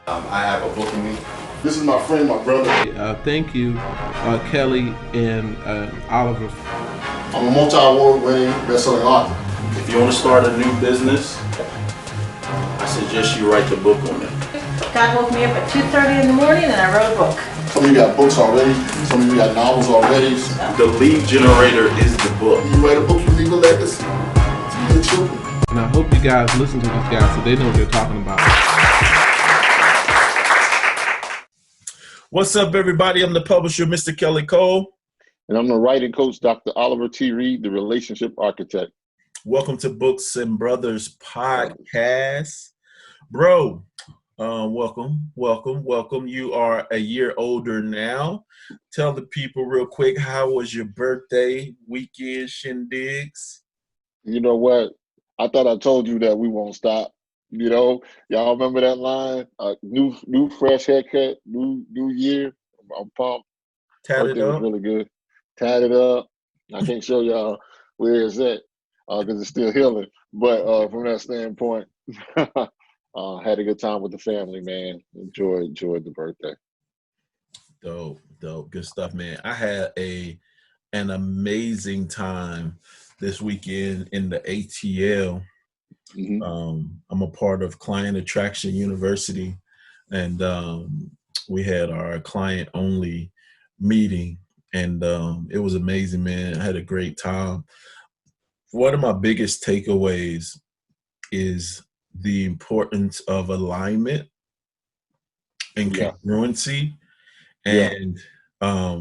I have a book in me. This is my friend, my brother. Thank you, Kelly and Oliver. I'm a multi-award winning best-selling author. If you want to start a new business, I suggest you write the book on it. God woke me up at 2:30 in the morning and I wrote a book. Some of you got books already. Some of you got novels already. The lead generator is the book. You write a book, you leave a legacy to your children. And I hope you guys listen to these guys so they know what they're talking about. What's up, everybody? I'm the publisher, Mr. Kelly Cole. And I'm the writing coach, Dr. Oliver T. Reid, the relationship architect. Welcome to Books-N-Brothas podcast. Bro, welcome. You are a year older now. Tell the people real quick, how was your birthday weekend shindigs? You know what? I thought I told you that we won't stop. You know, y'all remember that line? New fresh haircut, new year. I'm pumped. Tatted Birthday was up? really good. Tatted up. I can't show y'all where it's at because it's still healing. But from that standpoint, had a good time with the family, man. Enjoyed the birthday. Dope. Good stuff, man. I had an amazing time this weekend in the ATL. Mm-hmm. I'm a part of Client Attraction University, and we had our client-only meeting, and it was amazing, man. I had a great time. One of my biggest takeaways is the importance of alignment and congruency. And what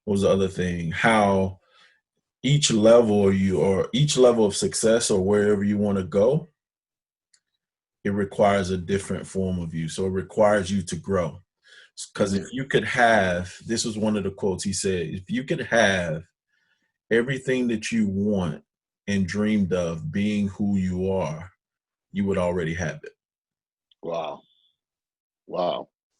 was the other thing? How each level of success or wherever you want to go, it requires a different form of you. So it requires you to grow. Because if you could have, this was one of the quotes he said, if you could have everything that you want and dreamed of being who you are, you would already have it. Wow.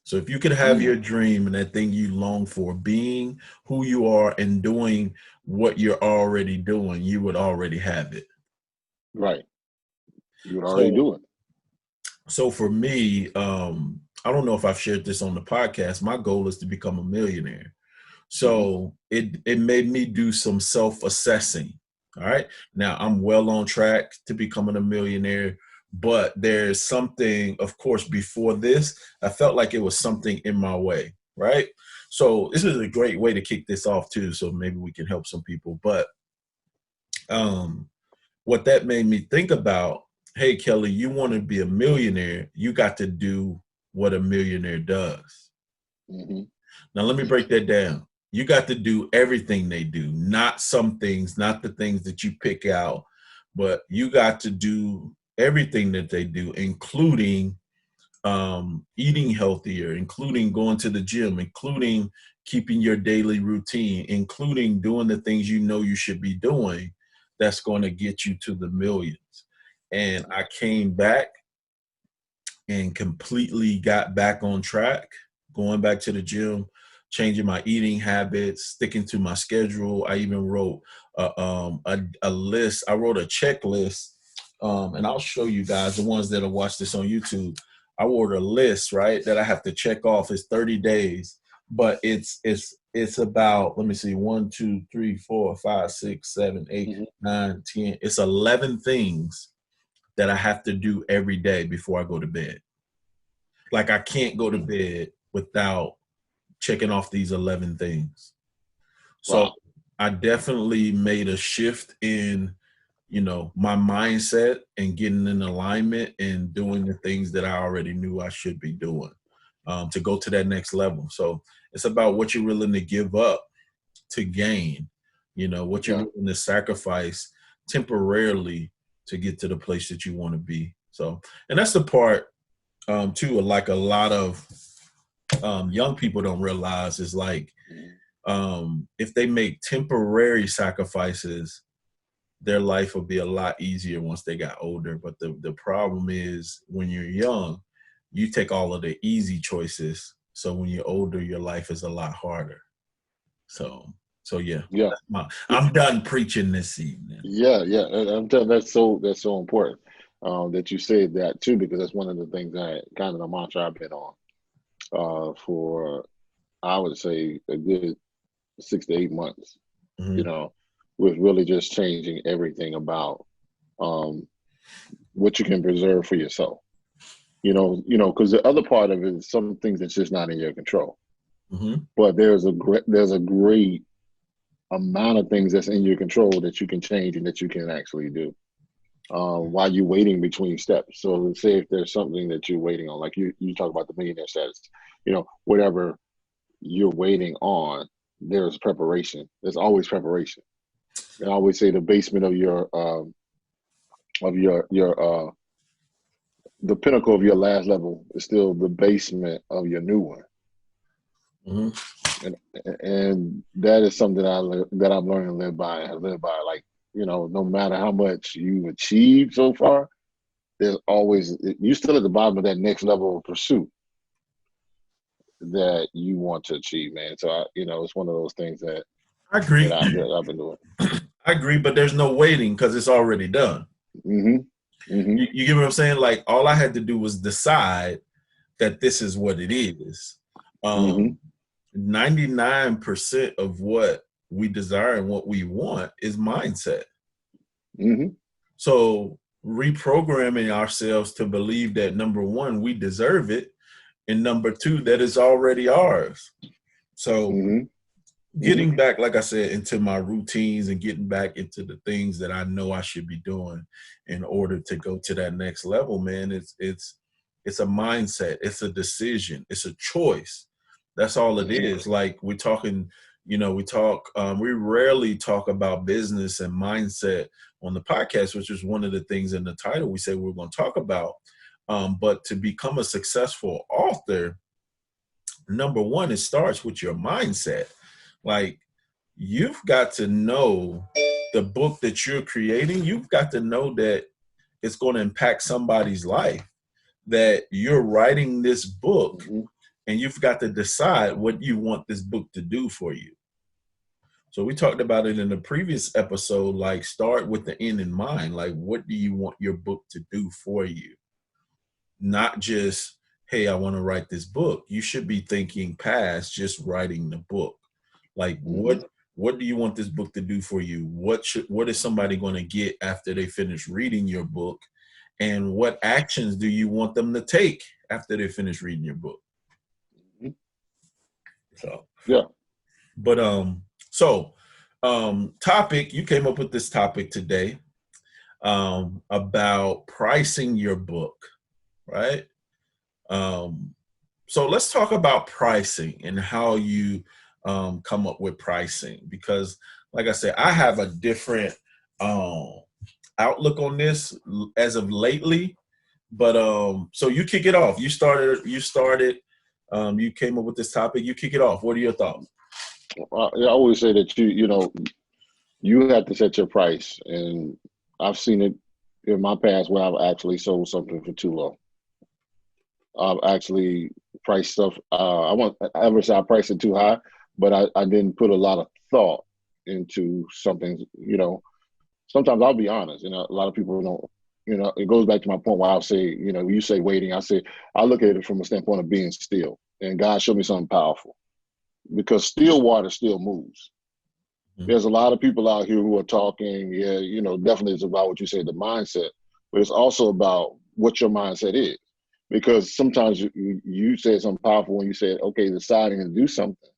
So if you could have your dream and that thing you long for, being who you are and doing what you're already doing, you would already have it. Right. You would already do it. So for me, I don't know if I've shared this on the podcast. My goal is to become a millionaire. So it made me do some self-assessing. All right. Now I'm well on track to becoming a millionaire, but there's something, of course, before this, I felt like it was something in my way. Right. So this is a great way to kick this off too. So maybe we can help some people. But what that made me think about, hey, Kelly, you want to be a millionaire, you got to do what a millionaire does. Mm-hmm. Now, let me break that down. You got to do everything they do, not some things, not the things that you pick out, but you got to do everything that they do, including eating healthier, including going to the gym, including keeping your daily routine, including doing the things you know you should be doing that's going to get you to the millions. And I came back and completely got back on track, going back to the gym, changing my eating habits, sticking to my schedule. I even wrote a list. I wrote a checklist, and I'll show you guys, the ones that have watched this on YouTube. I wrote a list, right, that I have to check off. It's 30 days, but it's about, let me see, 1, 2, 3, 4, 5, 6, 7, 8, 9, 10. It's 11 things that I have to do every day before I go to bed. Like I can't go to bed without checking off these 11 things. So I definitely made a shift in, my mindset and getting in alignment and doing the things that I already knew I should be doing to go to that next level. So it's about what you're willing to give up to gain, what you're willing to sacrifice temporarily to get to the place that you want to be. So, and that's the part too, like a lot of young people don't realize is like, if they make temporary sacrifices, their life will be a lot easier once they got older. But the problem is when you're young, you take all of the easy choices. So when you're older, your life is a lot harder. So yeah. I'm done preaching this evening. Yeah. I'm telling you, that's so important. that you said that too, because that's one of the things that kind of the mantra I've been on for, I would say, a good 6 to 8 months. You Mhm. know, with really just changing everything about what you can preserve for yourself. Because the other part of it is some things that's just not in your control. Mhm. But there's a great amount of things that's in your control that you can change and that you can actually do while you're waiting between steps. So let's say if there's something that you're waiting on, like you talk about the millionaire status, whatever you're waiting on, there's preparation. There's always preparation. And I always say the basement of your the pinnacle of your last level is still the basement of your new one. Mhm. And that is something that I'm learning to live by and live by. Like, no matter how much you've achieved so far, there's always, you're still at the bottom of that next level of pursuit that you want to achieve, man. So it's one of those things that I agree. I've been doing. I agree, but there's no waiting because it's already done. Mm-hmm. Mm-hmm. You get what I'm saying? Like all I had to do was decide that this is what it is. Mm-hmm. 99% of what we desire and what we want is mindset. Mm-hmm. So reprogramming ourselves to believe that number one, we deserve it, and number two, that it's already ours. So Mm-hmm. getting back, like I said, into my routines and getting back into the things that I know I should be doing in order to go to that next level, man, it's a mindset, it's a decision, it's a choice. That's all it is. Like we're talking, we rarely talk about business and mindset on the podcast, which is one of the things in the title we say we're going to talk about. But to become a successful author, number one, it starts with your mindset. Like you've got to know the book that you're creating. You've got to know that it's going to impact somebody's life, that you're writing this book and you've got to decide what you want this book to do for you. So we talked about it in the previous episode, like start with the end in mind. Like, what do you want your book to do for you? Not just, hey, I want to write this book. You should be thinking past just writing the book. Like, what do you want this book to do for you? What is somebody going to get after they finish reading your book? And what actions do you want them to take after they finish reading your book? So, yeah. But topic, you came up with this topic today about pricing your book, right? So let's talk about pricing and how you come up with pricing, because like I said, I have a different outlook on this as of lately. But so you kick it off. You came up with this topic. You kick it off. What are your thoughts? I always say that you have to set your price, and I've seen it in my past where I've actually sold something for too low. I've actually priced stuff. I priced it too high, but I didn't put a lot of thought into something. Sometimes I'll be honest. A lot of people don't. It goes back to my point where I'll say, you say waiting. I look at it from a standpoint of being still, and God showed me something powerful, because still water still moves. There's a lot of people out here who are talking, definitely it's about what you say, the mindset, but it's also about what your mindset is. Because sometimes you said something powerful when you said, okay, deciding to do something.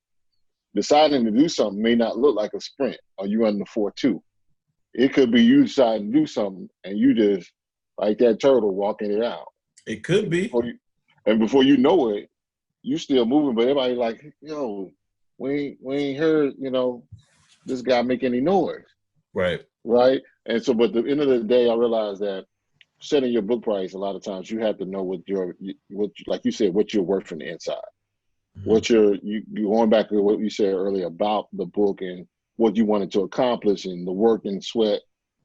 Deciding to do something may not look like a sprint or you running the 4-2. It could be you deciding to do something and you just, like that turtle, walking it out. It could be. Before you know it, you still moving, but everybody like, yo, we ain't heard, this guy make any noise. Right. And so, but at the end of the day, I realized that setting your book price, a lot of times you have to know what like you said, what you're worth from the inside. What you're going back to what you said earlier about the book and what you wanted to accomplish and the work and sweat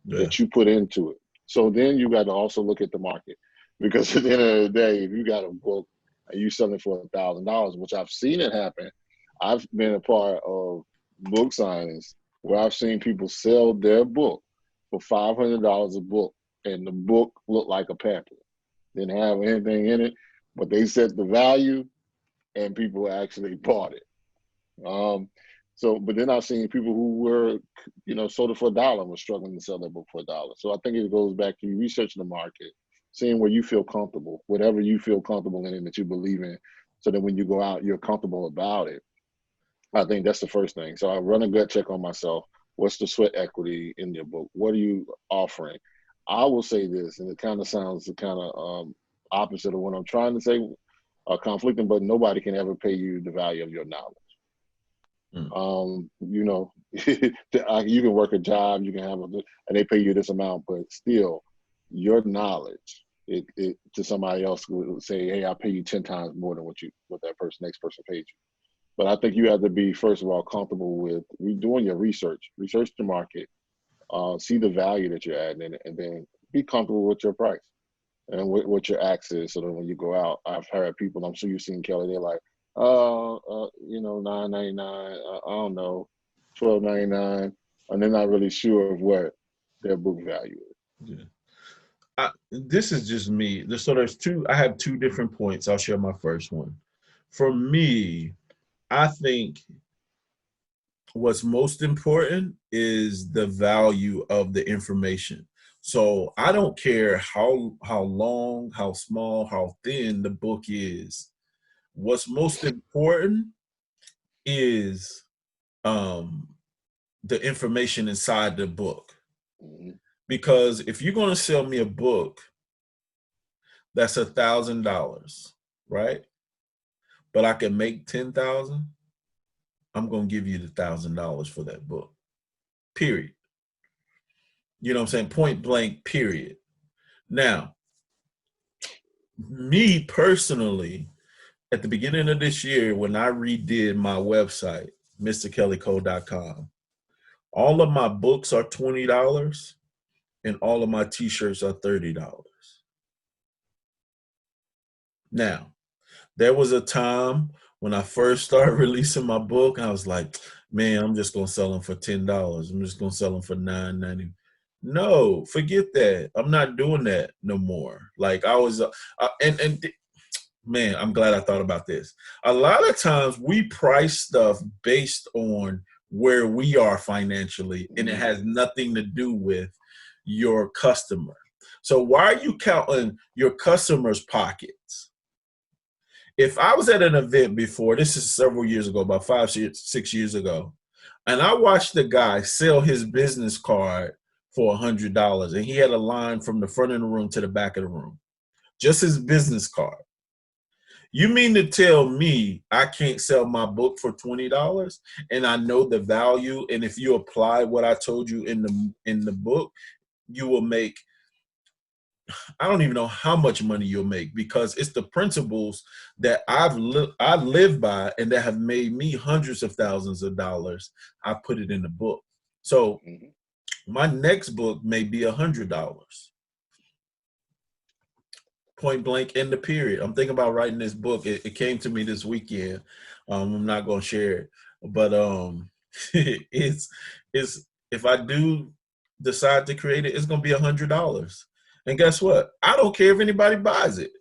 that you put into it. So then you got to also look at the market, because at the end of the day, if you got a book and you selling for $1,000, which I've seen it happen, I've been a part of book signings where I've seen people sell their book for $500 a book, and the book looked like a pamphlet. Didn't have anything in it, but they set the value and people actually bought it. But then I've seen people who were, sold it for $1 and were struggling to sell their book for $1. So I think it goes back to you researching the market, seeing where you feel comfortable, whatever you feel comfortable in and that you believe in, so that when you go out, you're comfortable about it. I think that's the first thing. So I run a gut check on myself. What's the sweat equity in your book? What are you offering? I will say this, and it kind of sounds opposite of what I'm trying to say, conflicting, but nobody can ever pay you the value of your knowledge. You can work a job, you can and they pay you this amount, but still, your knowledge, it to somebody else would say, hey, I'll pay you 10 times more than what that next person paid you. But I think you have to be, first of all, comfortable with doing your research the market, see the value that you're adding in it, and then be comfortable with your price and what your ask is, so that when you go out, I've heard people, I'm sure you've seen, Kelly, they're like, $9.99, I don't know, $12.99, and they're not really sure of what their book value is. Yeah. This is just me. So I have two different points. I'll share my first one. For me, I think what's most important is the value of the information. So I don't care how long, how small, how thin the book is. What's most important is the information inside the book. Mm-hmm. Because if you're going to sell me a book that's $1,000, right? But I can make 10,000, I'm going to give you the $1,000 for that book. Period. You know what I'm saying? Point blank, period. Now, me personally, at the beginning of this year, when I redid my website, mrkellyco.com, all of my books are $20 and all of my t-shirts are $30. Now, there was a time when I first started releasing my book, I was like, man, I'm just going to sell them for $10. I'm just going to sell them for $9.90. No, forget that. I'm not doing that no more. Like I was, man, I'm glad I thought about this. A lot of times we price stuff based on where we are financially, and it has nothing to do with your customer. So why are you counting your customers' pockets? If I was at an event before, this is several years ago, about 6 years ago, and I watched the guy sell his business card for $100, and he had a line from the front of the room to the back of the room, just his business card. You mean to tell me I can't sell my book for $20 and I know the value, and if you apply what I told you in the book, you will make, I don't even know how much money you'll make, because it's the principles that I live by and that have made me hundreds of thousands of dollars. I put it in the book. So my next book may be $100. Point blank, end the period. I'm thinking about writing this book. It came to me this weekend. I'm not going to share it, but it's if I do decide to create it, it's going to be $100. And guess what? I don't care if anybody buys it.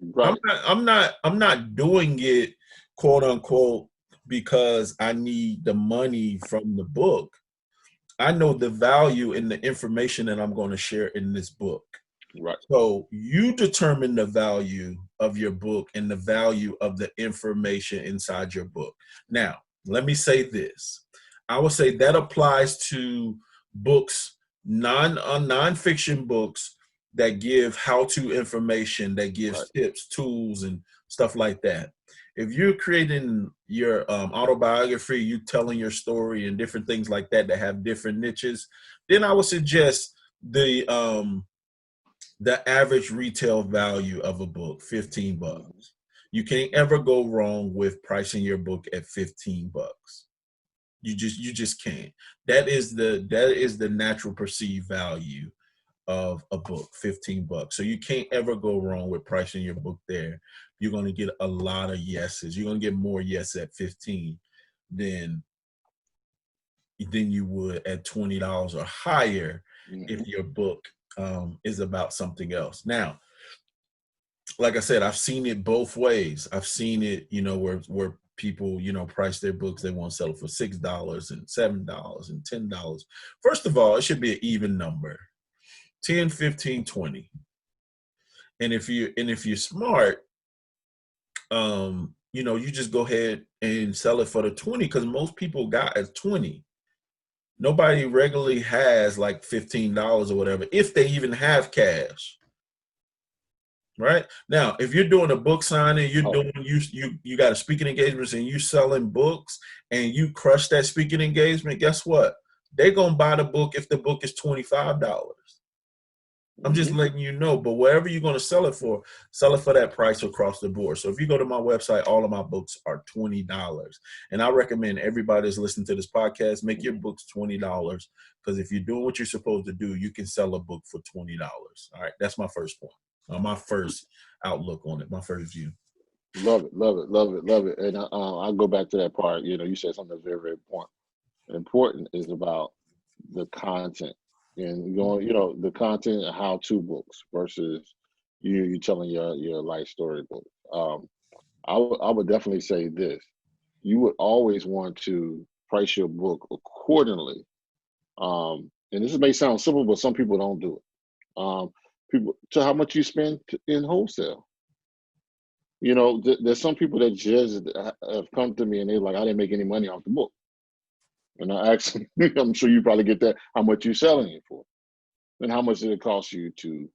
Right. I'm not doing it, quote unquote, because I need the money from the book. I know the value in the information that I'm going to share in this book. Right. So you determine the value of your book and the value of the information inside your book. Now, let me say this. I would say that applies to books, non-fiction books that give how-to information, that gives tips, tools, and stuff like that. If you're creating your autobiography, you telling your story and different things like that that have different niches, then I would suggest the average retail value of a book, $15. You can't ever go wrong with pricing your book at $15. You just can't. That is the natural perceived value of a book, $15. So you can't ever go wrong with pricing your book there. You're going to get a lot of yeses. You're going to get more yes at 15 than you would at $20 or higher if your book is about something else. Now, like I said, I've seen it both ways. I've seen it, where people, price their books. They want to sell it for $6 and $7 and $10. First of all, it should be an even number, 10, 15, 20. And if you're smart, you just go ahead and sell it for the 20, because most people got as 20. Nobody regularly has like $15 or whatever, if they even have cash. Right now, if you're doing a book signing, you got a speaking engagement and you selling books and you crush that speaking engagement, guess what? They're gonna buy the book if the book is $25. I'm just letting you know. But wherever you're gonna sell it for that price across the board. So if you go to my website, all of my books are $20, and I recommend everybody that's listening to this podcast make your books $20, because if you're doing what you're supposed to do, you can sell a book for $20. All right, that's my first point. My first outlook on it, my first view. Love it, love it, love it, love it. And I'll go back to that part. You said something that's very, very important. Important is about the content, and the content and how-to books versus you telling your life story book. I would definitely say this: you would always want to price your book accordingly. And this may sound simple, but some people don't do it. People to how much you spend in wholesale. There's some people that just have come to me and they're like, I didn't make any money off the book. And I ask them, I'm sure you probably get that, how much you selling it for? And how much did it cost you to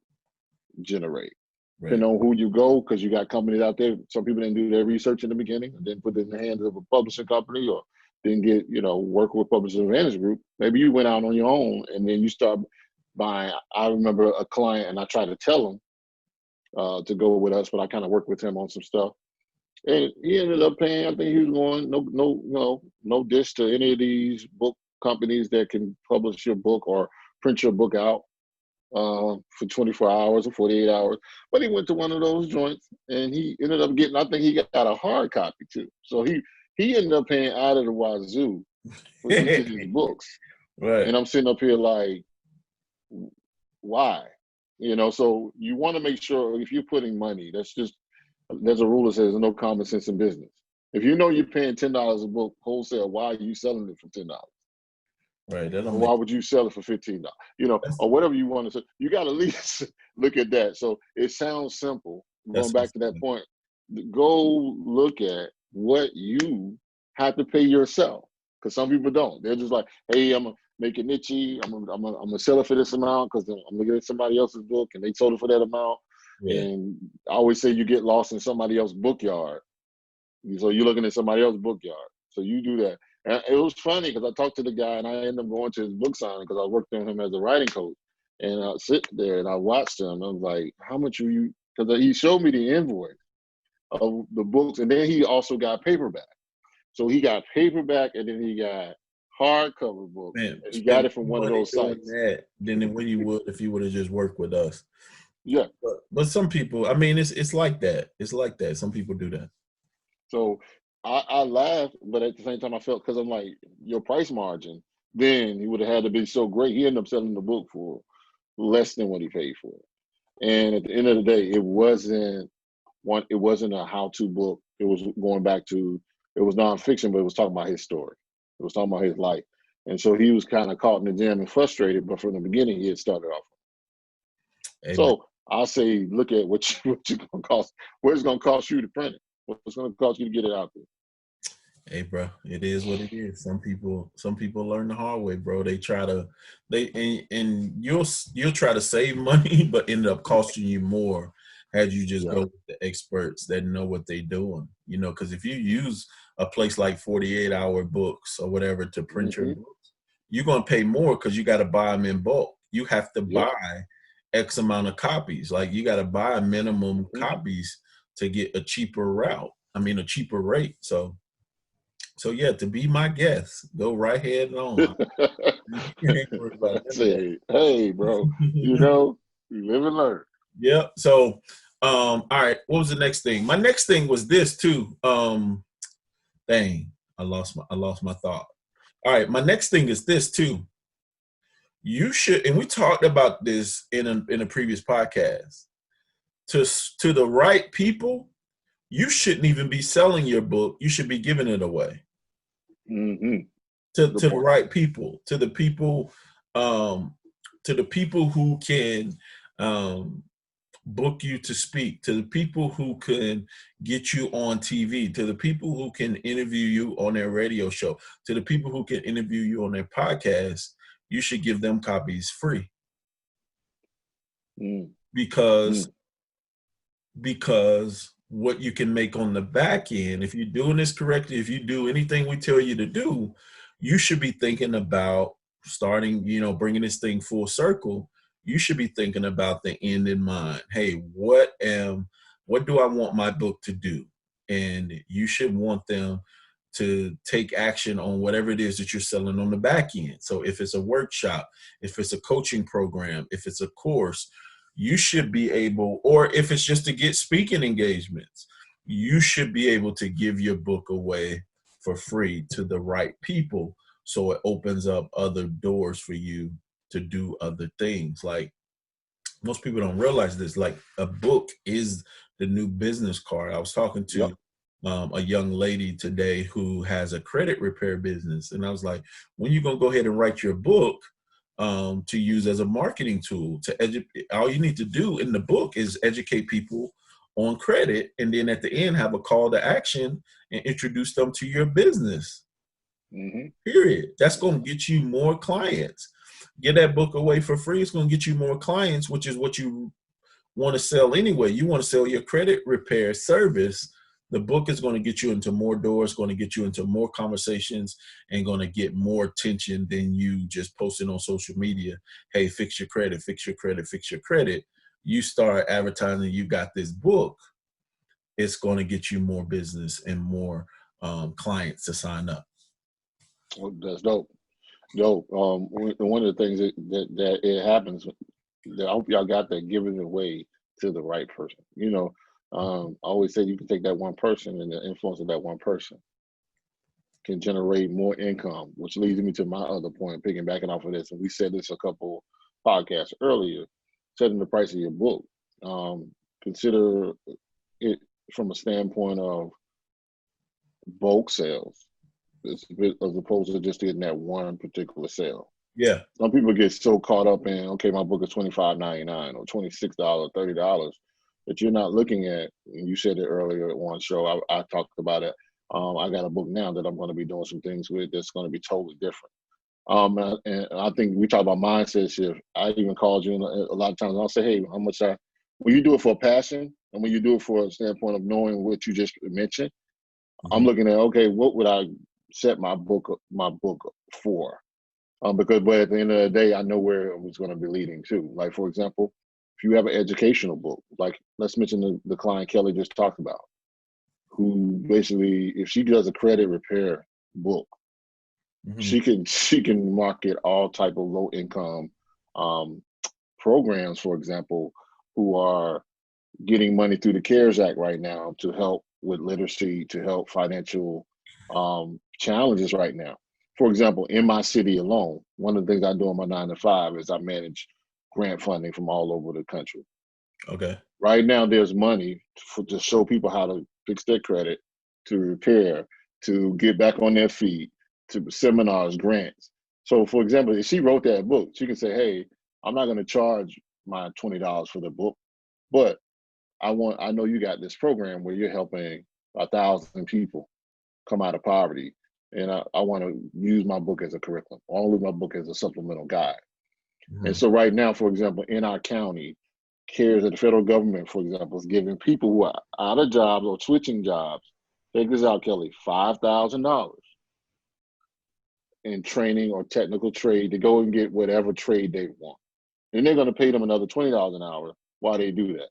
generate? Right. Depending on who you go, because you got companies out there, some people didn't do their research in the beginning and then put it in the hands of a publishing company, or didn't get, work with Publishing Advantage Group. Maybe you went out on your own and then you start buying. I remember a client, and I tried to tell him to go with us, but I kind of worked with him on some stuff, and he ended up paying. I think he was going no dish to any of these book companies that can publish your book or print your book out for 24 hours or 48 hours. But he went to one of those joints, and he ended up getting. I think he got a hard copy too. So he ended up paying out of the wazoo for each of his books. Right. And I'm sitting up here like, why? So you want to make sure if you're putting money, there's a rule that says no common sense in business. If you know you're paying $10 a book wholesale, why are you selling it for $10? Right. Or why would you sell it for $15? Or whatever you want to say. You got to at least look at that. So it sounds simple. Going back to that point, go look at what you have to pay yourself, because some people don't. They're just like, hey, I'm gonna make it niche. I'm gonna sell it for this amount because I'm looking at somebody else's book and they sold it for that amount. Yeah. And I always say you get lost in somebody else's book yard. So you're looking at somebody else's book yard. So you do that. And it was funny because I talked to the guy and I ended up going to his book signing because I worked on him as a writing coach. And I sit there and I watched him. I was like, how much are you? Because he showed me the invoice of the books, and then he also got paperback. So he got paperback, and then he got hardcover books. Man, he got it from one of those sites. Than when you would if you would have just worked with us. Yeah. But some people, I mean, it's like that. It's like that. Some people do that. So I laughed, but at the same time I felt, because I'm like, your price margin, then he would have had to be so great. He ended up selling the book for less than what he paid for it. And at the end of the day, it wasn't a how-to book. It was going back to, it was nonfiction, but it was talking about his story. It was talking about his life. And so he was kind of caught in the jam and frustrated, but from the beginning, he had started off. Amen. So I'll say, look at what you're going to cost, what it's going to cost you to print it, what's going to cost you to get it out there. Hey, bro, it is what it is. Some people learn the hard way, bro. They and you'll try to save money, but end up costing you more had you just go with the experts that know what they're doing. Because if you use a place like 48-hour books or whatever to print your books, you're going to pay more because you got to buy them in bulk. You have to buy X amount of copies. Like, you got to buy minimum copies to get a cheaper rate. So yeah, to be my guest, go right head on. Say, hey, bro, you live and learn. Yep. So, all right. What was the next thing? My next thing was this too. Dang, I lost my thought. All right, my next thing is this too. you should, and we talked about this in a previous podcast, to the right people, you shouldn't even be selling your book. You should be giving it away Mm-hmm. to Good the point. right people, to the people who can book you to speak, to the people who can get you on TV, to the people who can interview you on their radio show, to the people who can interview you on their podcast. You should give them copies free Mm. because Mm. what you can make on the back end, if you're doing this correctly, if you do anything we tell you to do, you should be thinking about starting, bringing this thing full circle. You should be thinking about the end in mind. Hey, what do I want my book to do? And you should want them to take action on whatever it is that you're selling on the back end. So if it's a workshop, if it's a coaching program, if it's a course, you should be able, or if it's just to get speaking engagements, you should be able to give your book away for free to the right people. So it opens up other doors for you to do other things. Like, most people don't realize this, like a book is the new business card. I was talking Yep. to a young lady today who has a credit repair business. And I was like, when you going to go ahead and write your book to use as a marketing tool to educate? All you need to do in the book is educate people on credit. And then at the end, have a call to action and introduce them to your business. Mm-hmm. Period. That's going to get you more clients. Get that book away for free. It's going to get you more clients, which is what you want to sell anyway. You want to sell your credit repair service. The book is going to get you into more doors, going to get you into more conversations, and going to get more attention than you just posting on social media. Hey, fix your credit, fix your credit, fix your credit. You start advertising you got this book, it's going to get you more business and more clients to sign up. Well, that's dope. Dope. One of the things that it happens, I hope y'all got that, giving it away to the right person. I always say you can take that one person, and the influence of that one person can generate more income, which leads me to my other point, piggybacking off of this. And we said this a couple podcasts earlier, setting the price of your book. Consider it from a standpoint of bulk sales, as opposed to just getting that one particular sale. Yeah. Some people get so caught up in, okay, my book is $25.99 or $26, $30, that you're not looking at. And you said it earlier at one show. I talked about it. I got a book now that I'm going to be doing some things with that's going to be totally different. And I think we talk about mindset shift. I even called you a lot of times, and I'll say, hey, how much when you do it for a passion, and when you do it for a standpoint of knowing what you just mentioned, I'm looking at, okay, what would I set my book for? But at the end of the day, I know where it was going to be leading to. Like, for example, if you have an educational book, like let's mention the client Kelly just talked about, who basically, if she does a credit repair book, she can market all type of low income programs, for example, who are getting money through the CARES Act right now to help with literacy, to help financial challenges right now. For example, in my city alone, one of the things I do on my 9 to 5 is I manage grant funding from all over the country. Okay. Right now, there's money to show people how to fix their credit, to repair, to get back on their feet, to seminars, grants. So, for example, if she wrote that book, she can say, hey, I'm not going to charge my $20 for the book, but I know you got this program where you're helping 1,000 people come out of poverty. And I want to use my book as a curriculum. I want to use my book as a supplemental guide. And so right now, for example, in our county, CARES of the federal government, for example, is giving people who are out of jobs or switching jobs, take this out, Kelly, $5,000 in training or technical trade to go and get whatever trade they want. And they're going to pay them another $20 an hour while they do that.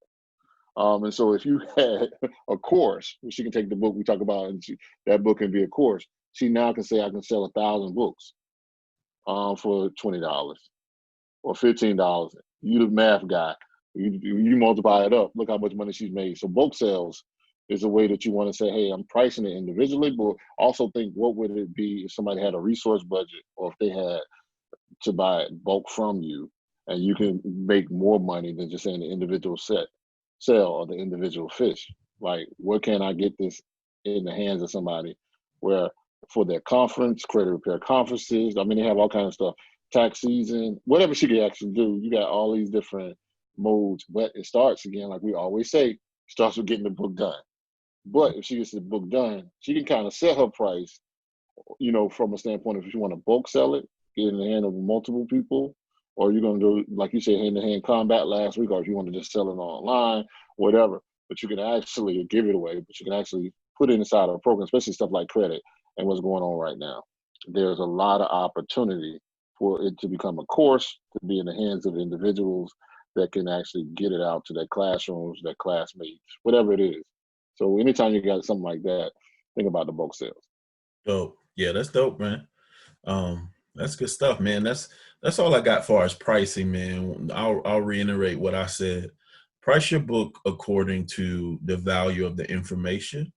And so if you had a course, she can take the book we talk about, and that book can be a course. She now can say, I can sell 1,000 books for $20 or $15. You the math guy. You multiply it up. Look how much money she's made. So bulk sales is a way that you want to say, hey, I'm pricing it individually, but also think, what would it be if somebody had a resource budget, or if they had to buy it bulk from you, and you can make more money than just saying the individual sell or the individual fish. Like, where can I get this in the hands of somebody where for their conference, credit repair conferences, I mean, they have all kinds of stuff, tax season, whatever she can actually do. You got all these different modes, but it starts again, like we always say, starts with getting the book done. But if she gets the book done, she can kind of set her price, from a standpoint of if you want to bulk sell it, get it in the hand of multiple people, or you're going to do, like you said, hand-to-hand combat last week, or if you want to just sell it online, whatever. But you can actually give it away, but you can actually put it inside of a program, especially stuff like credit and what's going on right now. There's a lot of opportunity for it to become a course, to be in the hands of individuals that can actually get it out to their classrooms, their classmates, whatever it is. So anytime you got something like that, think about the bulk sales. Dope. Yeah, that's dope, man. That's good stuff, man. That's all I got as far as pricing, man. I'll reiterate what I said. Price your book according to the value of the information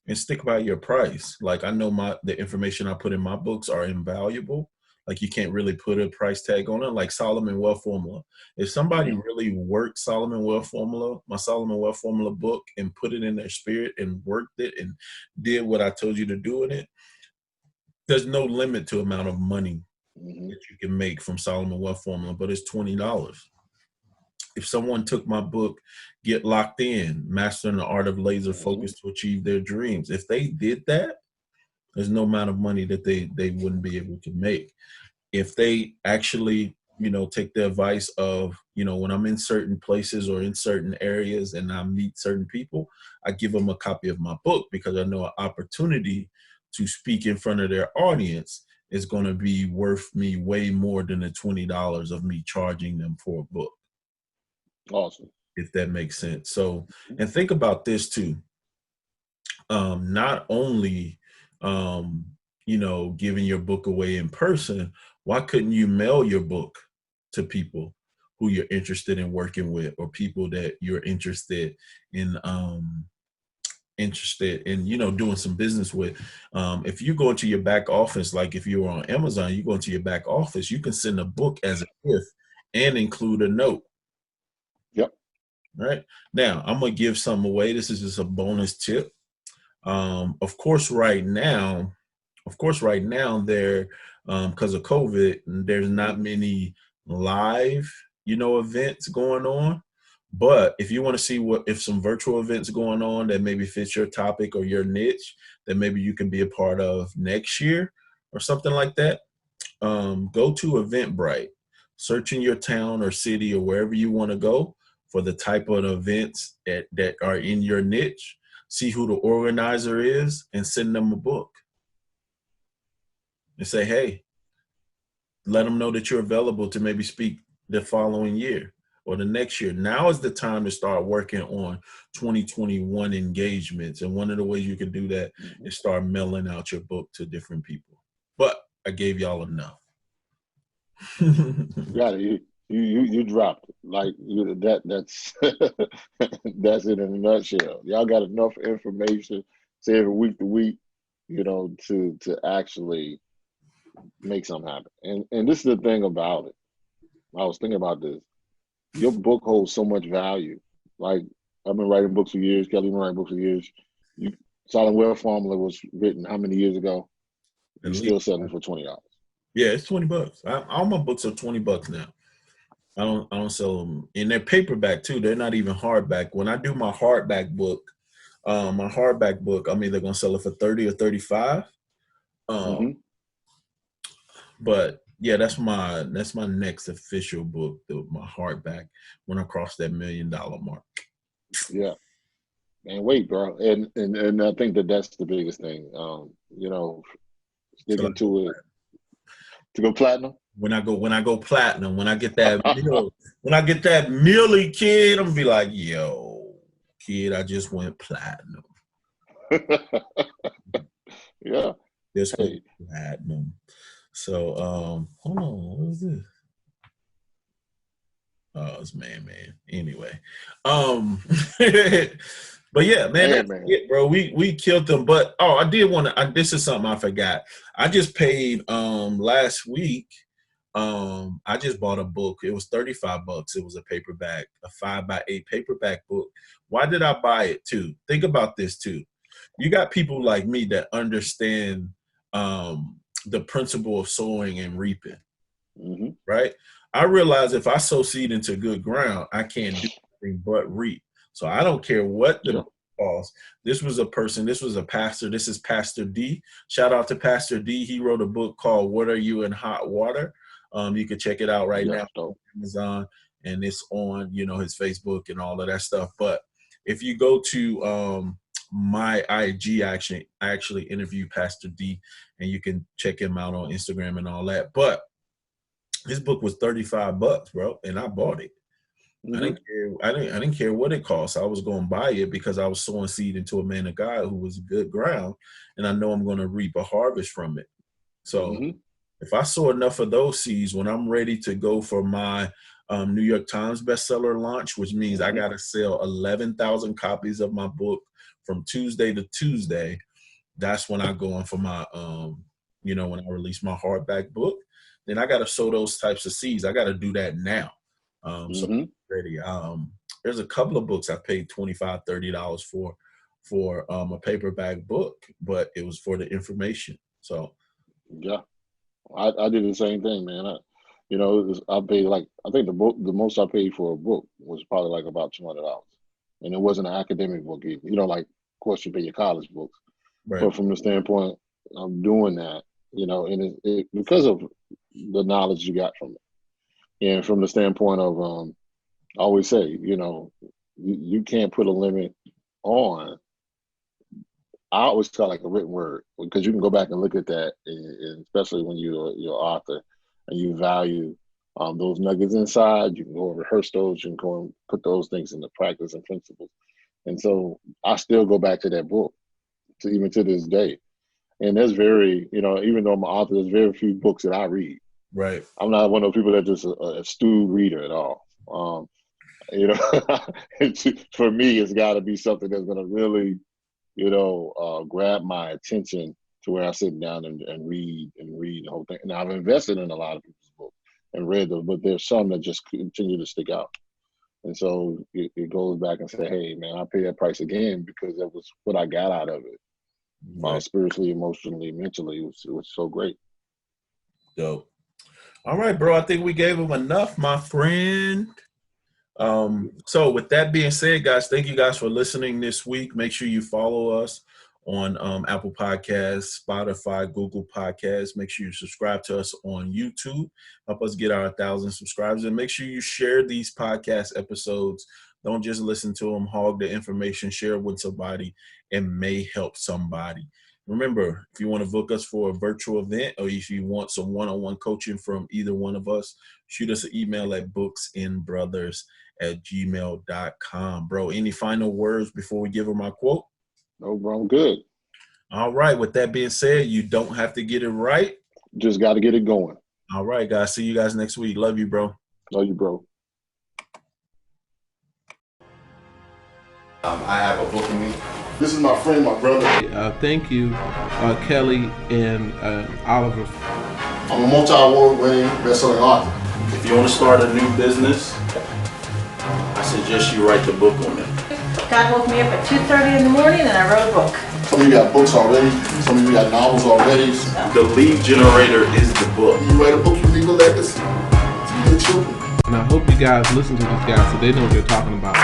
and stick by your price. Like, I know the information I put in my books are invaluable. Like, you can't really put a price tag on it, like Solomon Wealth Formula. If somebody really worked Solomon Wealth Formula, my Solomon Wealth Formula book, and put it in their spirit and worked it and did what I told you to do in it, there's no limit to amount of money that you can make from Solomon Wealth Formula, but it's $20. If someone took my book, Get Locked In, Mastering the Art of Laser Focus to Achieve Their Dreams, if they did that, there's no amount of money that they wouldn't be able to make. If they actually, take the advice of, when I'm in certain places or in certain areas and I meet certain people, I give them a copy of my book because I know an opportunity to speak in front of their audience is going to be worth me way more than the $20 of me charging them for a book. Awesome. If that makes sense. So, and think about this too. Not only, giving your book away in person, why couldn't you mail your book to people who you're interested in working with, or people that you're interested in, doing some business with? If you go into your back office, like if you were on Amazon, you go into your back office, you can send a book as a gift and include a note. Yep. Right now, I'm going to give some away. This is just a bonus tip. Of course, right now, there, because of COVID, there's not many live, events going on. But if you want to see if some virtual events going on that maybe fits your topic or your niche, that maybe you can be a part of next year or something like that, go to Eventbrite, search in your town or city or wherever you want to go for the type of events that are in your niche, see who the organizer is, and send them a book. And say, hey, let them know that you're available to maybe speak the following year or the next year. Now is the time to start working on 2021 engagements. And one of the ways you can do that is start mailing out your book to different people. But I gave y'all enough. Got it. You dropped it. Like that's that's it in a nutshell. Y'all got enough information, say every week to week, to actually make something happen. And this is the thing about it. I was thinking about this. Your book holds so much value. Like, I've been writing books for years. Kelly been writing books for years. Solid Wealth Formula was written how many years ago? You're still selling for $20. Yeah, it's $20. All my books are $20 now. I don't sell them, and they're paperback too. They're not even hardback. When I do my hardback book, I'm either gonna sell it for $30 or $35. But yeah, that's my next official book, my hardback, when I cross that $1 million mark. Yeah, and wait, bro, and I think that's the biggest thing. Sticking to it to go platinum. When I go platinum, when I get that milli, kid, I'm gonna be like, yo, kid, I just went platinum. Yeah, Just went platinum. So, hold on, what is this? Oh, it's man. Anyway, but yeah, man, that's it, bro. We killed them. But I did want to. This is something I forgot. I just paid last week I just bought a book. It was $35. It was a paperback, a 5x8 paperback book. Why did I buy it too? Think about this too. You got people like me that understand the principle of sowing and reaping, right? I realize if I sow seed into good ground, I can't do anything but reap. So I don't care what the cost. This was a person, this was a pastor. This is Pastor D. Shout out to Pastor D. He wrote a book called What Are You in Hot Water? You can check it out right now on Amazon, and it's on, his Facebook and all of that stuff. But if you go to my IG, I actually interviewed Pastor D, and you can check him out on Instagram and all that. But his book was $35, bro, and I bought it. I didn't care what it cost. I was going to buy it because I was sowing seed into a man of God who was good ground, and I know I'm going to reap a harvest from it. So if I sow enough of those seeds, when I'm ready to go for my New York Times bestseller launch, which means I got to sell 11,000 copies of my book from Tuesday to Tuesday, that's when I go in for my, when I release my hardback book. Then I got to sow those types of seeds. I got to do that now. So I'm ready. There's a couple of books I paid $25, $30 for a paperback book, but it was for the information. So yeah, I did the same thing, man. I paid I think the most I paid for a book was probably like about $200, and it wasn't an academic book either. Of course you pay your college books, but from the standpoint of doing that, and it because of the knowledge you got from it, and from the standpoint of I always say, you can't put a limit on. I always call it like a written word, because you can go back and look at that, and especially when you're author and you value those nuggets inside, you can go and rehearse those, you can go and put those things into practice and principles. And so I still go back to that book, even to this day. And there's even though I'm an author, there's very few books that I read. Right. I'm not one of those people that just a stewed reader at all. For me, it's got to be something that's going to really, grab my attention to where I sit down and read the whole thing. And I've invested in a lot of people's books and read those, but there's some that just continue to stick out. And so it goes back and say, hey, man, I pay that price again because that was what I got out of it. Spiritually, emotionally, mentally, it was so great. Dope. All right, bro. I think we gave him enough, my friend. So with that being said, guys, thank you guys for listening this week. Make sure you follow us on Apple Podcasts, Spotify, Google Podcasts. Make sure you subscribe to us on YouTube. Help us get our 1,000 subscribers. And make sure you share these podcast episodes. Don't just listen to them. Hog the information. Share it with somebody. It may help somebody. Remember, if you want to book us for a virtual event, or if you want some one-on-one coaching from either one of us, shoot us an email at books-n-brothas@gmail.com. Bro, any final words before we give them our quote? No, bro, I'm good. All right. With that being said, you don't have to get it right. Just got to get it going. All right, guys. See you guys next week. Love you, bro. Love you, bro. I have a book in me. This is my friend, my brother. Thank you, Kelly and Oliver. I'm a multi-award winning best-selling author. If you want to start a new business, I suggest you write the book on it. God woke me up at 2:30 in the morning and I wrote a book. Some of you got books already. Some of you got novels already. The lead generator is the book. You write a book, you leave a legacy to your children. And I hope you guys listen to these guys so they know what they're talking about.